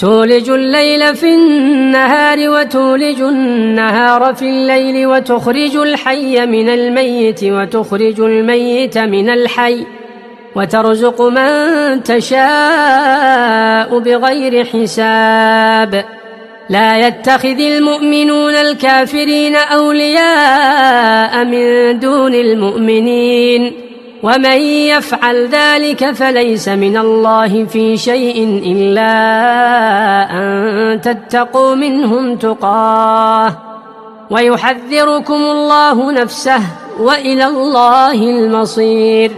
تولج الليل في النهار وتولج النهار في الليل وتخرج الحي من الميت وتخرج الميت من الحي وترزق من تشاء بغير حساب. لا يتخذ المؤمنون الكافرين أولياء من دون المؤمنين ومن يفعل ذلك فليس من الله في شيء إلا أن تتقوا منهم تقاه ويحذركم الله نفسه وإلى الله المصير.